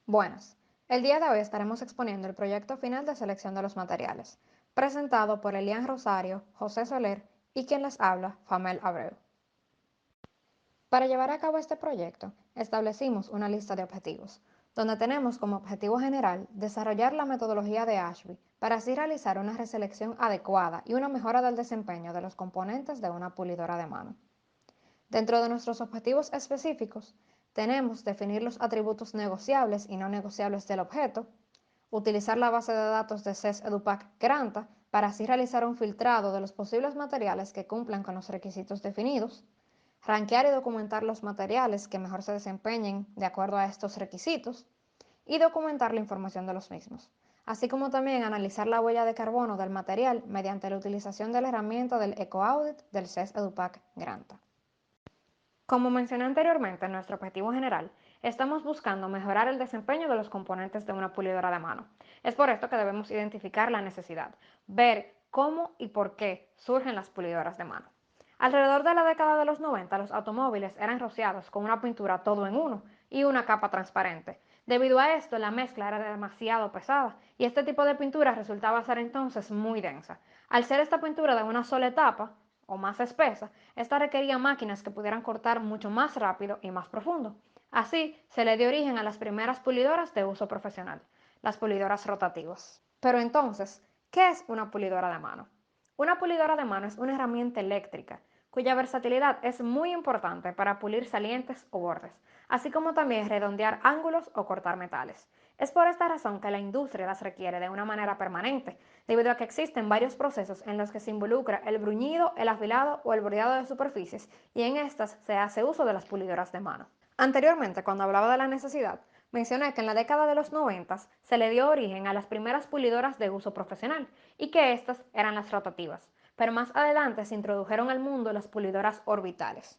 Buenas, el día de hoy estaremos exponiendo el proyecto final de selección de los materiales, presentado por Elian Rosario, José Soler y quien les habla, Famel Abreu. Para llevar a cabo este proyecto, establecimos una lista de objetivos, donde tenemos como objetivo general desarrollar la metodología de Ashby para así realizar una reselección adecuada y una mejora del desempeño de los componentes de una pulidora de mano. Dentro de nuestros objetivos específicos, tenemos definir los atributos negociables y no negociables del objeto, utilizar la base de datos de CES EduPac Granta para así realizar un filtrado de los posibles materiales que cumplan con los requisitos definidos, rankear y documentar los materiales que mejor se desempeñen de acuerdo a estos requisitos y documentar la información de los mismos, así como también analizar la huella de carbono del material mediante la utilización de la herramienta del EcoAudit del CES EduPac Granta. Como mencioné anteriormente en nuestro objetivo general, estamos buscando mejorar el desempeño de los componentes de una pulidora de mano. Es por esto que debemos identificar la necesidad, ver cómo y por qué surgen las pulidoras de mano. Alrededor de la década de los 90, los automóviles eran rociados con una pintura todo en uno y una capa transparente. Debido a esto, la mezcla era demasiado pesada y este tipo de pintura resultaba ser entonces muy densa. Al ser esta pintura de una sola etapa, o más espesa, esta requería máquinas que pudieran cortar mucho más rápido y más profundo. Así, se le dio origen a las primeras pulidoras de uso profesional, las pulidoras rotativas. Pero entonces, ¿qué es una pulidora de mano? Una pulidora de mano es una herramienta eléctrica cuya versatilidad es muy importante para pulir salientes o bordes, así como también redondear ángulos o cortar metales. Es por esta razón que la industria las requiere de una manera permanente, debido a que existen varios procesos en los que se involucra el bruñido, el afilado o el bordeado de superficies, y en estas se hace uso de las pulidoras de mano. Anteriormente, cuando hablaba de la necesidad, mencioné que en la década de los 90 se le dio origen a las primeras pulidoras de uso profesional y que estas eran las rotativas, pero más adelante se introdujeron al mundo las pulidoras orbitales.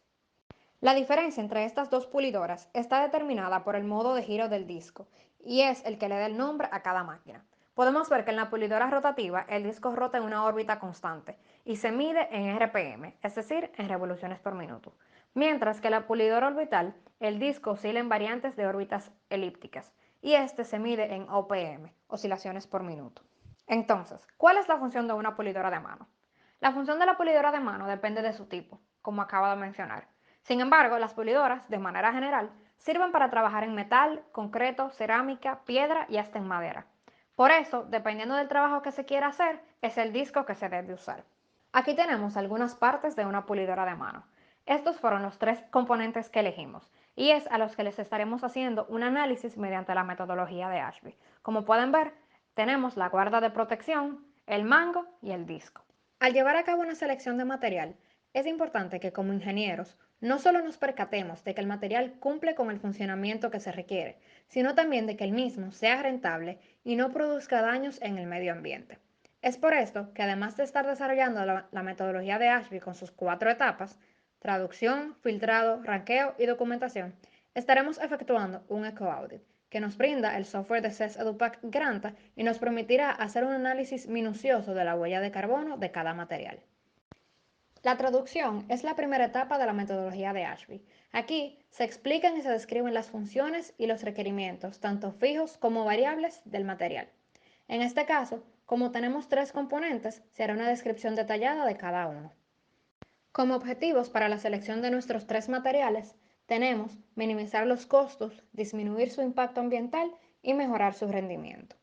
La diferencia entre estas dos pulidoras está determinada por el modo de giro del disco y es el que le da el nombre a cada máquina. Podemos ver que en la pulidora rotativa el disco rota en una órbita constante y se mide en RPM, es decir, en revoluciones por minuto, mientras que la pulidora orbital el disco oscila en variantes de órbitas elípticas y este se mide en OPM, oscilaciones por minuto. Entonces, ¿cuál es la función de una pulidora de mano? La función de la pulidora de mano depende de su tipo, como acabo de mencionar. Sin embargo, las pulidoras, de manera general, sirven para trabajar en metal, concreto, cerámica, piedra y hasta en madera. Por eso, dependiendo del trabajo que se quiera hacer, es el disco que se debe usar. Aquí tenemos algunas partes de una pulidora de mano. Estos fueron los tres componentes que elegimos y es a los que les estaremos haciendo un análisis mediante la metodología de Ashby. Como pueden ver, tenemos la guarda de protección, el mango y el disco. Al llevar a cabo una selección de material, es importante que como ingenieros no solo nos percatemos de que el material cumple con el funcionamiento que se requiere, sino también de que el mismo sea rentable y no produzca daños en el medio ambiente. Es por esto que además de estar desarrollando la metodología de Ashby con sus 4 etapas, traducción, filtrado, ranqueo y documentación, estaremos efectuando un eco-audit que nos brinda el software de CES EduPac Granta y nos permitirá hacer un análisis minucioso de la huella de carbono de cada material. La traducción es la primera etapa de la metodología de Ashby. Aquí se explican y se describen las funciones y los requerimientos, tanto fijos como variables, del material. En este caso, como tenemos 3 componentes, se hará una descripción detallada de cada uno. Como objetivos para la selección de nuestros 3 materiales, tenemos minimizar los costos, disminuir su impacto ambiental y mejorar su rendimiento.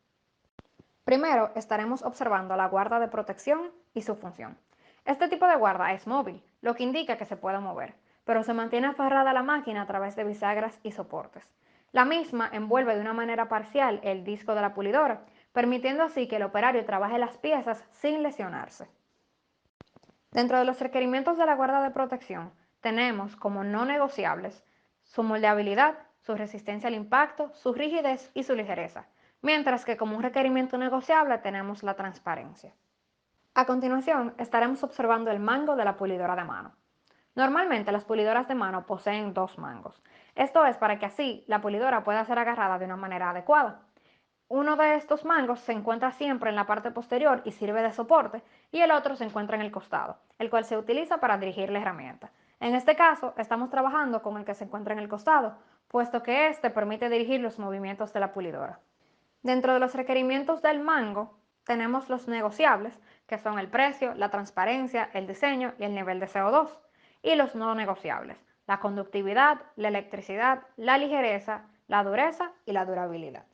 Primero, estaremos observando la guarda de protección y su función. Este tipo de guarda es móvil, lo que indica que se puede mover, pero se mantiene aferrada a la máquina a través de bisagras y soportes. La misma envuelve de una manera parcial el disco de la pulidora, permitiendo así que el operario trabaje las piezas sin lesionarse. Dentro de los requerimientos de la guarda de protección, tenemos como no negociables su moldeabilidad, su resistencia al impacto, su rigidez y su ligereza, mientras que como un requerimiento negociable tenemos la transparencia. A continuación, estaremos observando el mango de la pulidora de mano. Normalmente las pulidoras de mano poseen 2 mangos. Esto es para que así la pulidora pueda ser agarrada de una manera adecuada. Uno de estos mangos se encuentra siempre en la parte posterior y sirve de soporte, y el otro se encuentra en el costado, el cual se utiliza para dirigir la herramienta. En este caso, estamos trabajando con el que se encuentra en el costado, puesto que este permite dirigir los movimientos de la pulidora. Dentro de los requerimientos del mango, tenemos los negociables, que son el precio, la transparencia, el diseño y el nivel de CO2, y los no negociables, la conductividad, la electricidad, la ligereza, la dureza y la durabilidad.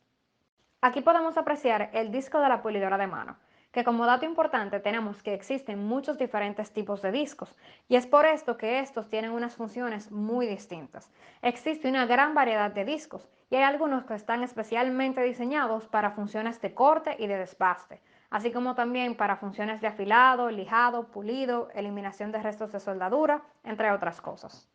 Aquí podemos apreciar el disco de la pulidora de mano, que como dato importante tenemos que existen muchos diferentes tipos de discos y es por esto que estos tienen unas funciones muy distintas. Existe una gran variedad de discos y hay algunos que están especialmente diseñados para funciones de corte y de desbaste, así como también para funciones de afilado, lijado, pulido, eliminación de restos de soldadura, entre otras cosas.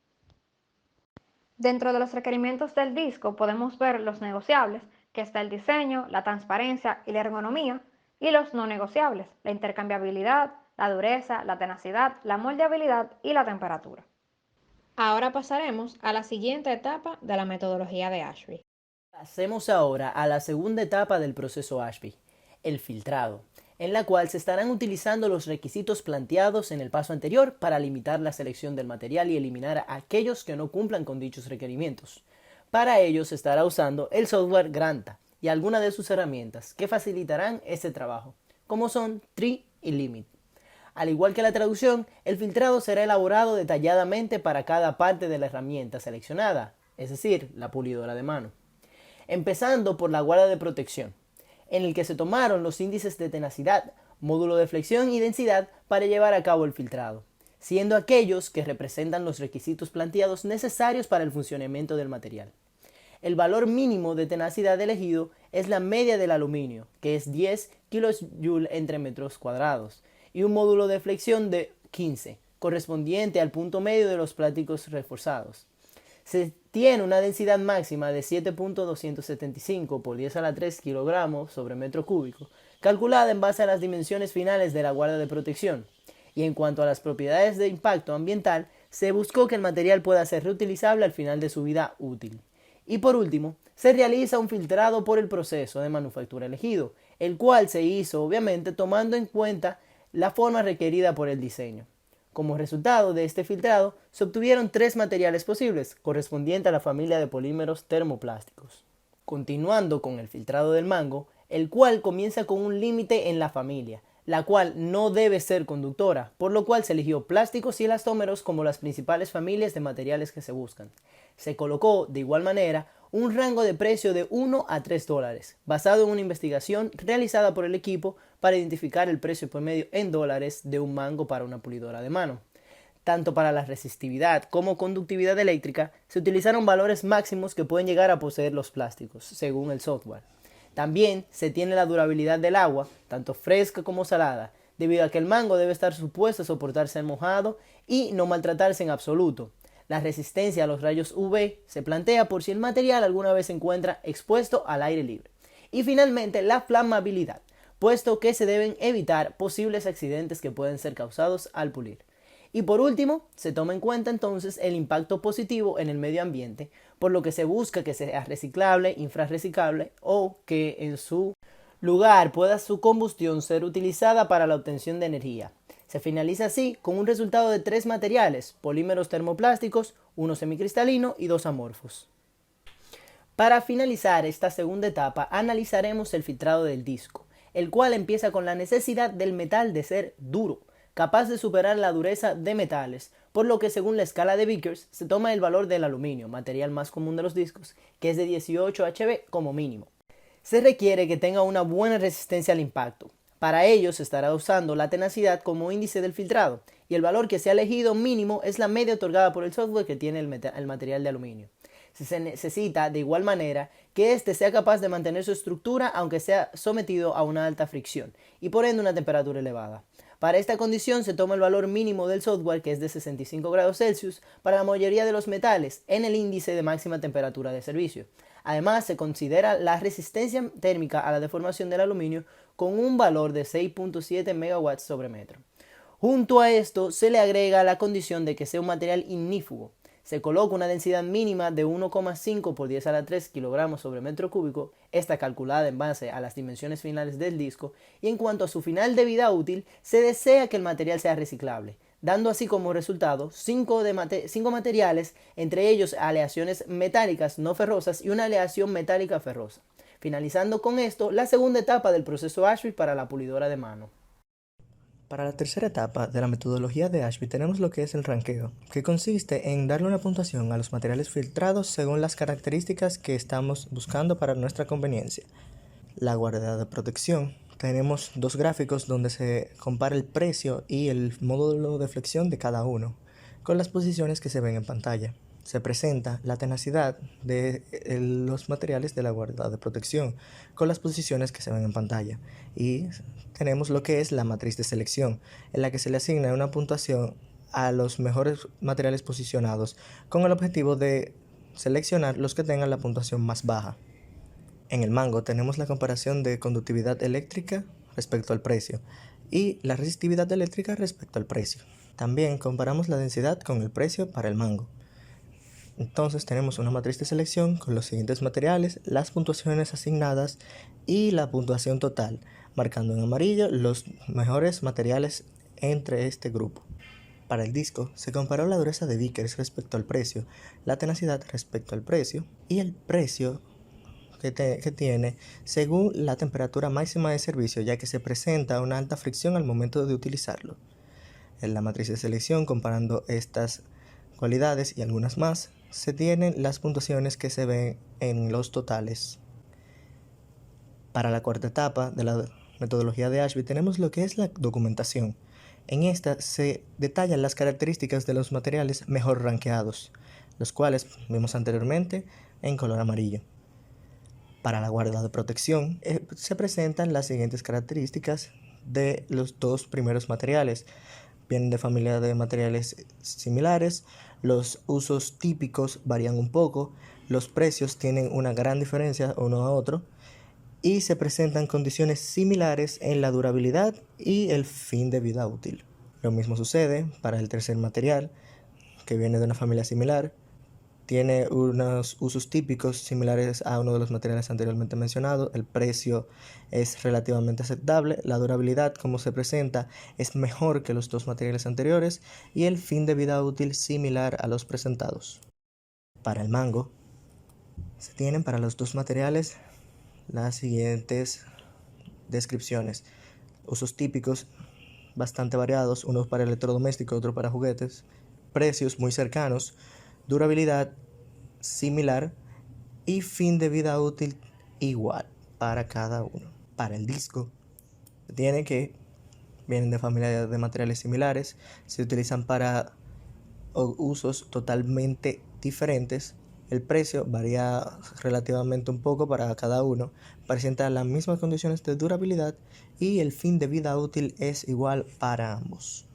Dentro de los requerimientos del disco podemos ver los negociables, que está el diseño, la transparencia y la ergonomía, y los no negociables, la intercambiabilidad, la dureza, la tenacidad, la moldeabilidad y la temperatura. Ahora pasaremos a la siguiente etapa de la metodología de Ashby. Pasemos ahora a la segunda etapa del proceso Ashby, el filtrado, en la cual se estarán utilizando los requisitos planteados en el paso anterior para limitar la selección del material y eliminar a aquellos que no cumplan con dichos requerimientos. Para ello se estará usando el software Granta y algunas de sus herramientas que facilitarán este trabajo, como son Tree y Limit. Al igual que la traducción, el filtrado será elaborado detalladamente para cada parte de la herramienta seleccionada, es decir, la pulidora de mano. Empezando por la guarda de protección, en el que se tomaron los índices de tenacidad, módulo de flexión y densidad para llevar a cabo el filtrado, siendo aquellos que representan los requisitos planteados necesarios para el funcionamiento del material. El valor mínimo de tenacidad elegido es la media del aluminio, que es 10 kJ entre metros cuadrados, y un módulo de flexión de 15, correspondiente al punto medio de los plásticos reforzados. Se tiene una densidad máxima de 7.275 por 10 a la 3 kilogramos sobre metro cúbico, calculada en base a las dimensiones finales de la guarda de protección. Y en cuanto a las propiedades de impacto ambiental, se buscó que el material pueda ser reutilizable al final de su vida útil. Y por último, se realiza un filtrado por el proceso de manufactura elegido, el cual se hizo obviamente tomando en cuenta la forma requerida por el diseño. Como resultado de este filtrado, se obtuvieron 3 materiales posibles, correspondientes a la familia de polímeros termoplásticos. Continuando con el filtrado del mango, el cual comienza con un límite en la familia, la cual no debe ser conductora, por lo cual se eligió plásticos y elastómeros como las principales familias de materiales que se buscan. Se colocó, de igual manera, un rango de precio de 1 a 3 dólares, basado en una investigación realizada por el equipo para identificar el precio promedio en dólares de un mango para una pulidora de mano. Tanto para la resistividad como conductividad eléctrica, se utilizaron valores máximos que pueden llegar a poseer los plásticos, según el software. También se tiene la durabilidad del agua, tanto fresca como salada, debido a que el mango debe estar supuesto a soportar ser mojado y no maltratarse en absoluto. La resistencia a los rayos UV se plantea por si el material alguna vez se encuentra expuesto al aire libre. Y finalmente la flamabilidad, puesto que se deben evitar posibles accidentes que pueden ser causados al pulir. Y por último, se toma en cuenta entonces el impacto positivo en el medio ambiente, por lo que se busca que sea reciclable, infrarreciclable o que en su lugar pueda su combustión ser utilizada para la obtención de energía. Se finaliza así con un resultado de 3 materiales, polímeros termoplásticos, uno semicristalino y 2 amorfos. Para finalizar esta segunda etapa analizaremos el filtrado del disco, el cual empieza con la necesidad del metal de ser duro, capaz de superar la dureza de metales, por lo que según la escala de Vickers se toma el valor del aluminio, material más común de los discos, que es de 18 HB como mínimo. Se requiere que tenga una buena resistencia al impacto. Para ello se estará usando la tenacidad como índice del filtrado, y el valor que se ha elegido mínimo es la media otorgada por el software que tiene el material de aluminio. Se necesita de igual manera que éste sea capaz de mantener su estructura aunque sea sometido a una alta fricción y por ende una temperatura elevada. Para esta condición se toma el valor mínimo del software, que es de 65 grados Celsius, para la mayoría de los metales en el índice de máxima temperatura de servicio. Además, se considera la resistencia térmica a la deformación del aluminio con un valor de 6.7 megawatts sobre metro. Junto a esto, se le agrega la condición de que sea un material ignífugo. Se coloca una densidad mínima de 1,5 por 10 a la 3 kilogramos sobre metro cúbico, esta calculada en base a las dimensiones finales del disco, y en cuanto a su final de vida útil, se desea que el material sea reciclable, dando así como resultado 5 materiales, entre ellos aleaciones metálicas no ferrosas y una aleación metálica ferrosa, finalizando con esto la segunda etapa del proceso Ashby para la pulidora de mano. Para la tercera etapa de la metodología de Ashby tenemos lo que es el ranqueo, que consiste en darle una puntuación a los materiales filtrados según las características que estamos buscando para nuestra conveniencia. La guarda de protección. Tenemos dos gráficos donde se compara el precio y el módulo de flexión de cada uno, con las posiciones que se ven en pantalla. Se presenta la tenacidad de los materiales de la guarda de protección, con las posiciones que se ven en pantalla. Y tenemos lo que es la matriz de selección, en la que se le asigna una puntuación a los mejores materiales posicionados, con el objetivo de seleccionar los que tengan la puntuación más baja. En el mango tenemos la comparación de conductividad eléctrica respecto al precio y la resistividad eléctrica respecto al precio. También comparamos la densidad con el precio para el mango. Entonces tenemos una matriz de selección con los siguientes materiales, las puntuaciones asignadas y la puntuación total, marcando en amarillo los mejores materiales entre este grupo. Para el disco se comparó la dureza de Vickers respecto al precio, la tenacidad respecto al precio y el precio que tiene según la temperatura máxima de servicio, ya que se presenta una alta fricción al momento de utilizarlo. En la matriz de selección, comparando estas cualidades y algunas más, se tienen las puntuaciones que se ven en los totales. Para la cuarta etapa de la metodología de Ashby tenemos lo que es la documentación. En esta se detallan las características de los materiales mejor rankeados, los cuales vimos anteriormente en color amarillo. Para la guarda de protección se presentan las siguientes características de los dos primeros materiales. Vienen de familia de materiales similares, los usos típicos varían un poco, los precios tienen una gran diferencia uno a otro y se presentan condiciones similares en la durabilidad y el fin de vida útil. Lo mismo sucede para el tercer material, que viene de una familia similar. Tiene unos usos típicos similares a uno de los materiales anteriormente mencionados. El precio es relativamente aceptable. La durabilidad, como se presenta, es mejor que los dos materiales anteriores. Y el fin de vida útil similar a los presentados. Para el mango, se tienen para los dos materiales las siguientes descripciones. Usos típicos bastante variados, uno para electrodomésticos, otro para juguetes. Precios muy cercanos. Durabilidad similar y fin de vida útil igual para cada uno. Para el disco, tiene que vienen de familia de materiales similares, se utilizan para usos totalmente diferentes. El precio varía relativamente un poco para cada uno, presenta las mismas condiciones de durabilidad y el fin de vida útil es igual para ambos.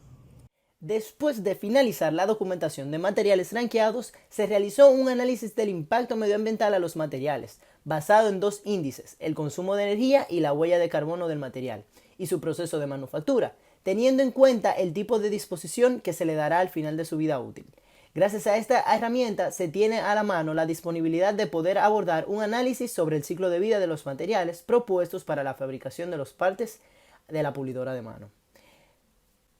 Después de finalizar la documentación de materiales rankeados, se realizó un análisis del impacto medioambiental a los materiales, basado en dos índices, el consumo de energía y la huella de carbono del material, y su proceso de manufactura, teniendo en cuenta el tipo de disposición que se le dará al final de su vida útil. Gracias a esta herramienta se tiene a la mano la disponibilidad de poder abordar un análisis sobre el ciclo de vida de los materiales propuestos para la fabricación de las partes de la pulidora de mano.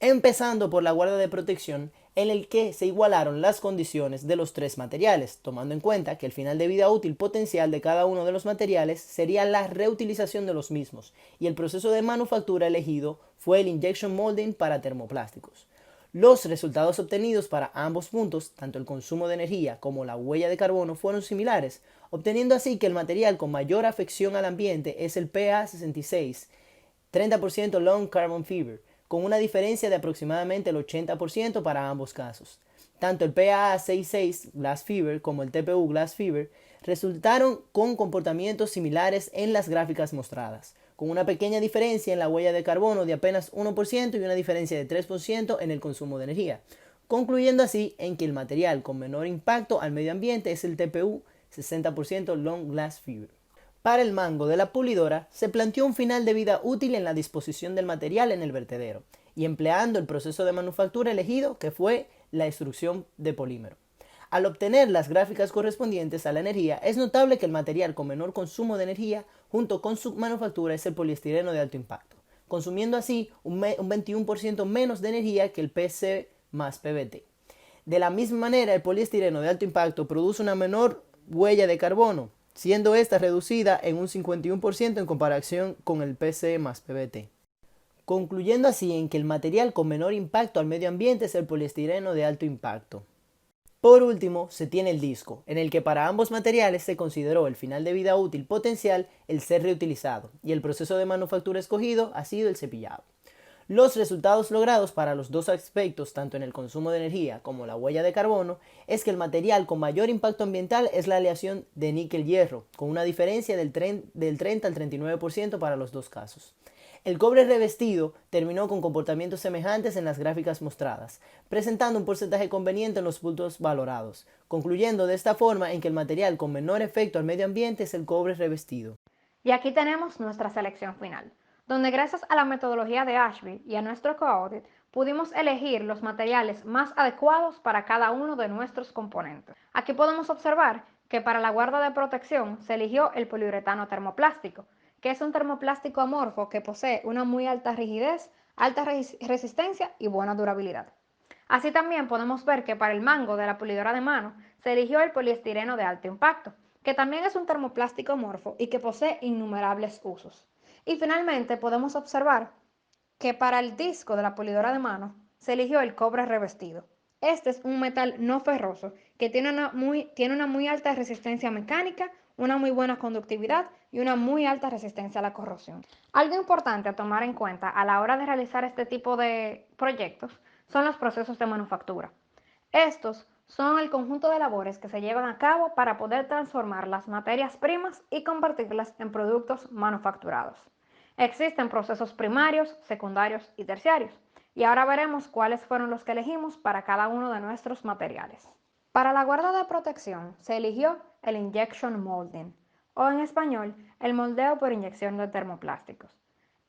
Empezando por la guarda de protección, en el que se igualaron las condiciones de los tres materiales, tomando en cuenta que el final de vida útil potencial de cada uno de los materiales sería la reutilización de los mismos, y el proceso de manufactura elegido fue el injection molding para termoplásticos. Los resultados obtenidos para ambos puntos, tanto el consumo de energía como la huella de carbono, fueron similares, obteniendo así que el material con mayor afección al ambiente es el PA66, 30% long carbon fiber, con una diferencia de aproximadamente el 80% para ambos casos. Tanto el PA66 Glass Fiber como el TPU Glass Fiber resultaron con comportamientos similares en las gráficas mostradas, con una pequeña diferencia en la huella de carbono de apenas 1% y una diferencia de 3% en el consumo de energía, concluyendo así en que el material con menor impacto al medio ambiente es el TPU 60% Long Glass Fiber. Para el mango de la pulidora, se planteó un final de vida útil en la disposición del material en el vertedero y empleando el proceso de manufactura elegido, que fue la extrusión de polímero. Al obtener las gráficas correspondientes a la energía, es notable que el material con menor consumo de energía junto con su manufactura es el poliestireno de alto impacto, consumiendo así un 21% menos de energía que el PC más PVT. De la misma manera, el poliestireno de alto impacto produce una menor huella de carbono, siendo esta reducida en un 51% en comparación con el PC más PVT. Concluyendo así en que el material con menor impacto al medio ambiente es el poliestireno de alto impacto. Por último, se tiene el disco, en el que para ambos materiales se consideró el final de vida útil potencial el ser reutilizado, y el proceso de manufactura escogido ha sido el cepillado. Los resultados logrados para los dos aspectos, tanto en el consumo de energía como la huella de carbono, es que el material con mayor impacto ambiental es la aleación de níquel-hierro, con una diferencia del 30 al 39% para los dos casos. El cobre revestido terminó con comportamientos semejantes en las gráficas mostradas, presentando un porcentaje conveniente en los puntos valorados, concluyendo de esta forma en que el material con menor efecto al medio ambiente es el cobre revestido. Y aquí tenemos nuestra selección final, donde gracias a la metodología de Ashby y a nuestro co-audit pudimos elegir los materiales más adecuados para cada uno de nuestros componentes. Aquí podemos observar que para la guarda de protección se eligió el poliuretano termoplástico, que es un termoplástico amorfo que posee una muy alta rigidez, alta resistencia y buena durabilidad. Así también podemos ver que para el mango de la pulidora de mano se eligió el poliestireno de alto impacto, que también es un termoplástico amorfo y que posee innumerables usos. Y finalmente podemos observar que para el disco de la pulidora de mano se eligió el cobre revestido. Este es un metal no ferroso que tiene una muy alta resistencia mecánica, una muy buena conductividad y una muy alta resistencia a la corrosión. Algo importante a tomar en cuenta a la hora de realizar este tipo de proyectos son los procesos de manufactura. Estos son el conjunto de labores que se llevan a cabo para poder transformar las materias primas y convertirlas en productos manufacturados. Existen procesos primarios, secundarios y terciarios, y ahora veremos cuáles fueron los que elegimos para cada uno de nuestros materiales. Para la guarda de protección se eligió el injection molding, o en español, el moldeo por inyección de termoplásticos.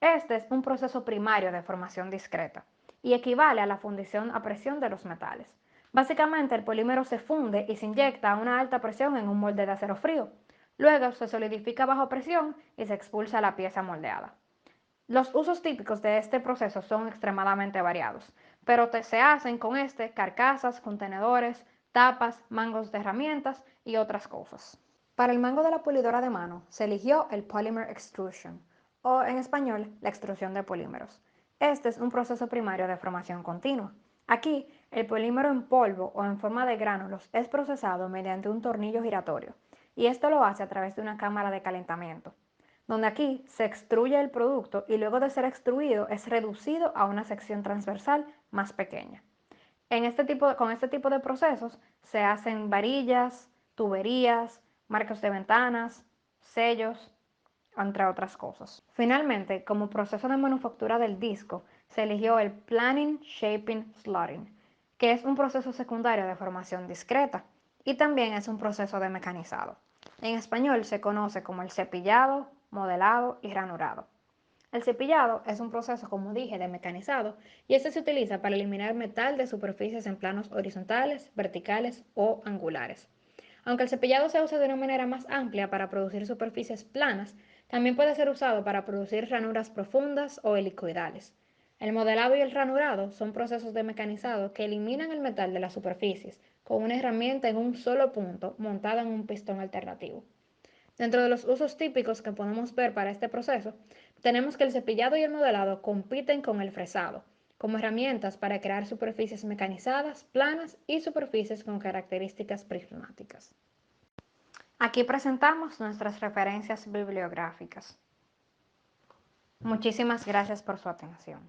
Este es un proceso primario de formación discreta y equivale a la fundición a presión de los metales. Básicamente, el polímero se funde y se inyecta a una alta presión en un molde de acero frío. Luego se solidifica bajo presión y se expulsa la pieza moldeada. Los usos típicos de este proceso son extremadamente variados, pero se hacen con carcasas, contenedores, tapas, mangos de herramientas y otras cosas. Para el mango de la pulidora de mano se eligió el Polymer Extrusion, o en español, la extrusión de polímeros. Este es un proceso primario de formación continua. Aquí, el polímero en polvo o en forma de gránulos es procesado mediante un tornillo giratorio, y esto lo hace a través de una cámara de calentamiento, donde aquí se extruye el producto y luego de ser extruido es reducido a una sección transversal más pequeña. Con este tipo de procesos se hacen varillas, tuberías, marcos de ventanas, sellos, entre otras cosas. Finalmente, como proceso de manufactura del disco, se eligió el Planning, Shaping, Slotting, que es un proceso secundario de formación discreta y también es un proceso de mecanizado. En español se conoce como el cepillado, modelado y ranurado. El cepillado es un proceso, como dije, de mecanizado y este se utiliza para eliminar metal de superficies en planos horizontales, verticales o angulares. Aunque el cepillado se usa de una manera más amplia para producir superficies planas, también puede ser usado para producir ranuras profundas o helicoidales. El modelado y el ranurado son procesos de mecanizado que eliminan el metal de las superficies con una herramienta en un solo punto montada en un pistón alternativo. Dentro de los usos típicos que podemos ver para este proceso, tenemos que el cepillado y el modelado compiten con el fresado, como herramientas para crear superficies mecanizadas, planas y superficies con características prismáticas. Aquí presentamos nuestras referencias bibliográficas. Muchísimas gracias por su atención.